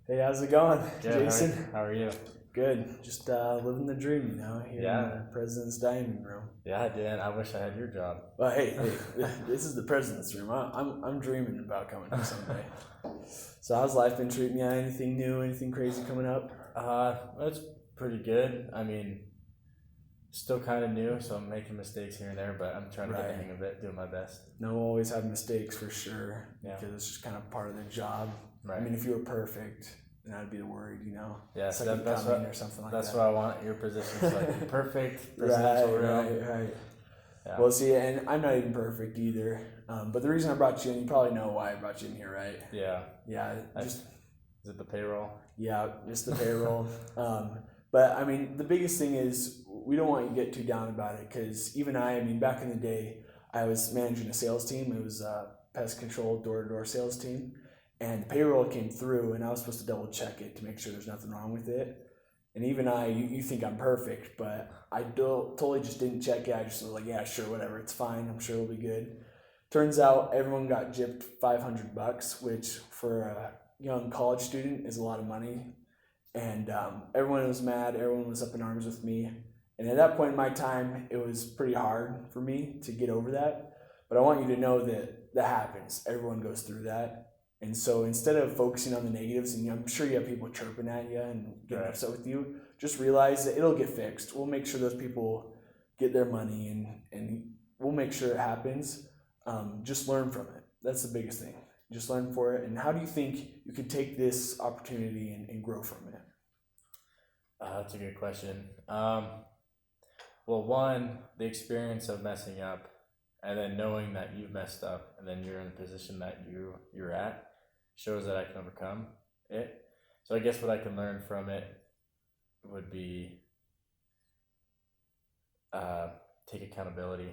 Hey, how's it going, Good. Jason? How are you? Good. Just living the dream, here in Yeah. the president's dining room. Yeah, Dan. I wish I had your job. Well, hey, this is the president's room. I'm dreaming about coming here someday. So, how's life been treating you? Anything new? Anything crazy coming up? It's pretty good. I mean, still kind of new, so I'm making mistakes here and there, but I'm trying to get the Right. hang of it, doing my best. No, always have mistakes for sure, Yeah. because it's just kind of part of the job. I Right. mean, if you were perfect, then I'd be worried. Yeah, Second that's coming what or something like that's that. what I want. Your position is like perfect Right, presidential room. right. Yeah. Well, see, and I'm not even perfect either. But the reason I brought you in, you probably know why I brought you in here, right? Yeah. Yeah, Is it the payroll? just the payroll. But I mean, the biggest thing is we don't want you to get too down about it because even I mean, back in the day, I was managing a sales team. It was a pest control door-to-door sales team, and the payroll came through, and I was supposed to double check it to make sure there's nothing wrong with it. And even you think I'm perfect, but I totally just didn't check it. I just was like, yeah, sure, whatever, it's fine. I'm sure it'll be good. Turns out everyone got gypped $500, which for a young college student is a lot of money. And everyone was mad. Everyone was up in arms with me. And at that point in my time, it was pretty hard for me to get over that. But I want you to know that that happens. Everyone goes through that. And so instead of focusing on the negatives, and I'm sure you have people chirping at you and getting Right. upset with you, just realize that it'll get fixed. We'll make sure those people get their money and we'll make sure it happens. Just learn from it. That's the biggest thing. Just learn for it. And how do you think you could take this opportunity and grow from it? That's a good question. Well, one, the experience of messing up, and then knowing that you've messed up, and then you're in the position that you're at, shows that I can overcome it. So I guess what I can learn from it would be take accountability.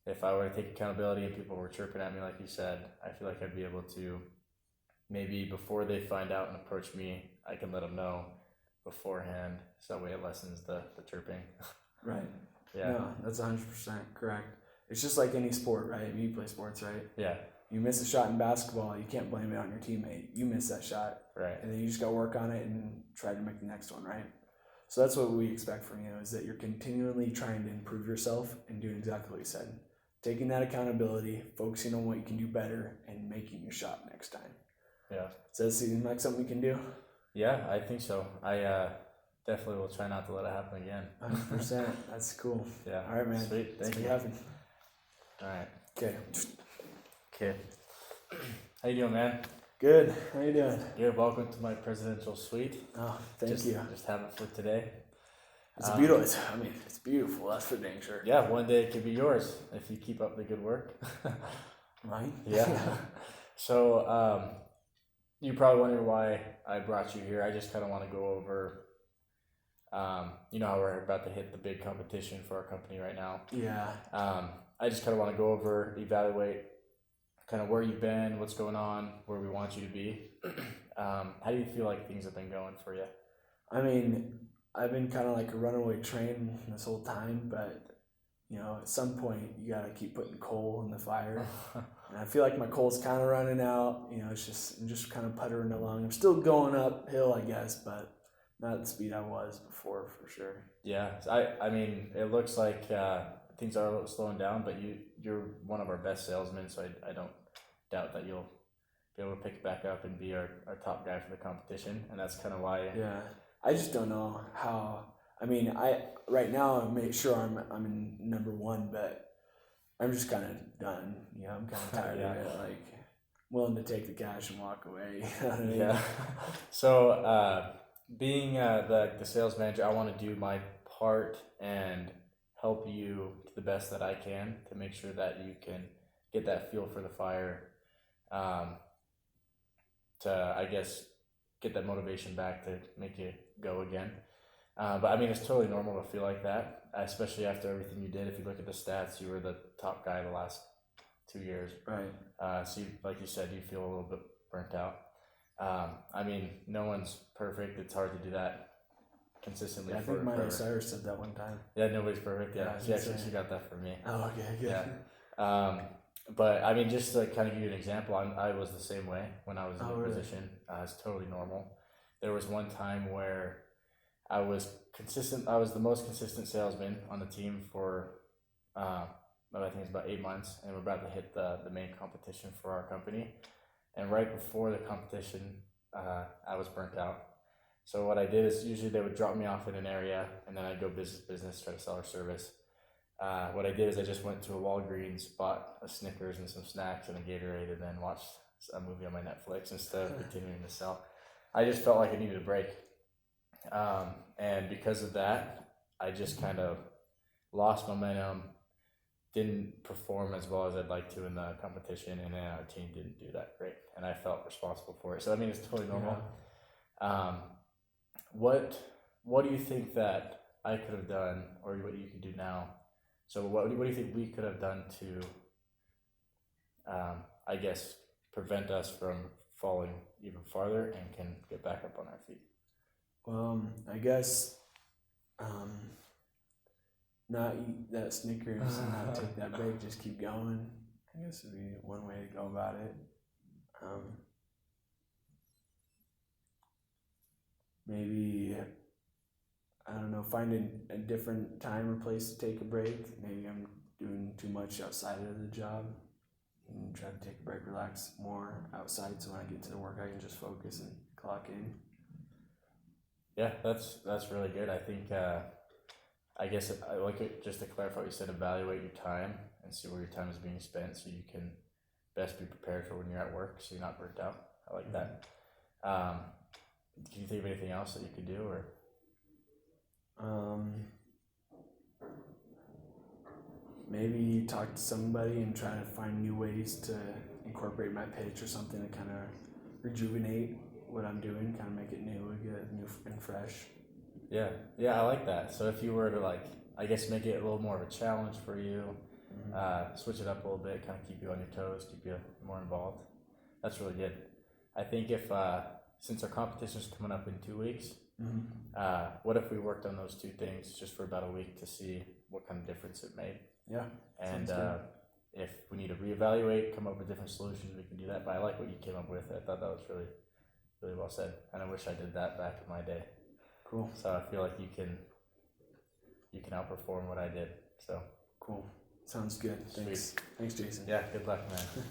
If I were to take accountability and people were chirping at me, like you said, I feel like I'd be able to maybe before they find out and approach me, I can let them know beforehand, so that way it lessens the chirping. Right. Yeah. No, that's 100% correct. It's just like any sport, right? I mean, you play sports, right? Yeah. You miss a shot in basketball, you can't blame it on your teammate. You miss that shot. Right. And then you just got to work on it and try to make the next one, right? So that's what we expect from you is that you're continually trying to improve yourself and doing exactly what you said. Taking that accountability, focusing on what you can do better, and making your shot next time. Yeah. Does that seem like something we can do? Yeah, I think so. I definitely will try not to let it happen again. 100%. That's cool. Yeah. All right, man. Sweet. Thank you. Having. All right. Okay. Okay. How you doing, man? Good. How you doing? Good. Welcome to my presidential suite. Oh, thank you. Just have it for today. It's beautiful. It's beautiful. That's for dang sure. Yeah, one day it could be yours if you keep up the good work. Right? Yeah. So, you probably wonder why I brought you here. I just kind of want to go over, you know how we're about to hit the big competition for our company right now. Yeah. I just kind of want to go over, evaluate kind of where you've been, what's going on, where we want you to be. How do you feel like things have been going for you? I mean, I've been kind of like a runaway train this whole time, but at some point you gotta keep putting coal in the fire. And I feel like my coal's kind of running out. I'm just kind of puttering along. I'm still going uphill, I guess, but not at the speed I was before for sure. Yeah, I mean, it looks like things are a little slowing down, but you're one of our best salesmen, so I don't doubt that you'll be able to pick it back up and be our top guy for the competition, and that's kind of why. Yeah, I just don't know how. I mean, right now I make sure I'm in number one, but I'm just kind of done. I'm kind of tired Yeah. of it. Like, willing to take the cash and walk away. You know what I mean? Yeah. So, being the sales manager, I want to do my part and help you to the best that I can to make sure that you can get that fuel for the fire, to, I guess, get that motivation back to make you go again. But I mean, it's totally normal to feel like that, especially after everything you did. If you look at the stats, you were the top guy the last 2 years. Right. So like you said, you feel a little bit burnt out. I mean, no one's perfect. It's hard to do that consistently. Yeah, I think Miley forever. Cyrus said that one time. Yeah, nobody's perfect. Yeah, Yeah, she got that from me. Oh, okay, good. Yeah. But I mean, just to kind of give you an example, I was the same way when I was in Oh, the really? position. It's totally normal. There was one time where I was consistent. I was the most consistent salesman on the team for, I think it's about 8 months, and we're about to hit the main competition for our company. And right before the competition, I was burnt out. So what I did is usually they would drop me off in an area, and then I'd go business, try to sell our service. What I did is I just went to a Walgreens, bought a Snickers and some snacks and a Gatorade, and then watched a movie on my Netflix instead of continuing to sell. I just felt like I needed a break. And because of that, I just kind of lost momentum, didn't perform as well as I'd like to in the competition, and then our team didn't do that great, and I felt responsible for it. So I mean, it's totally normal. What do you think that I could have done, or what you can do now? So what do you think we could have done to, I guess, prevent us from falling even farther and can get back up on our feet? Well, I guess not eat that Snickers and not take that break, just keep going. I guess would be one way to go about it. Maybe, I don't know, find a different time or place to take a break. Maybe I'm doing too much outside of the job and try to take a break, relax more outside, so when I get to the work I can just focus and clock in. Yeah, that's really good. I think I guess I like it, just to clarify what you said, evaluate your time and see where your time is being spent so you can best be prepared for when you're at work so you're not burnt out. I like that. Can you think of anything else that you could do, or? Maybe talk to somebody and try to find new ways to incorporate my pitch or something to kind of rejuvenate what I'm doing, kind of make it new and fresh. Yeah, I like that. So if you were to, like, I guess make it a little more of a challenge for you, switch it up a little bit, kind of keep you on your toes, keep you more involved. That's really good. I think if since our competition is coming up in 2 weeks, what if we worked on those two things just for about a week to see what kind of difference it made? Yeah. And if we need to reevaluate, come up with different solutions, we can do that. But I like what you came up with. I thought that was really, really well said. And I wish I did that back in my day. Cool. So I feel like you can outperform what I did. So cool. Sounds good. Thanks. Sweet. Thanks, Jason. Yeah, good luck, man.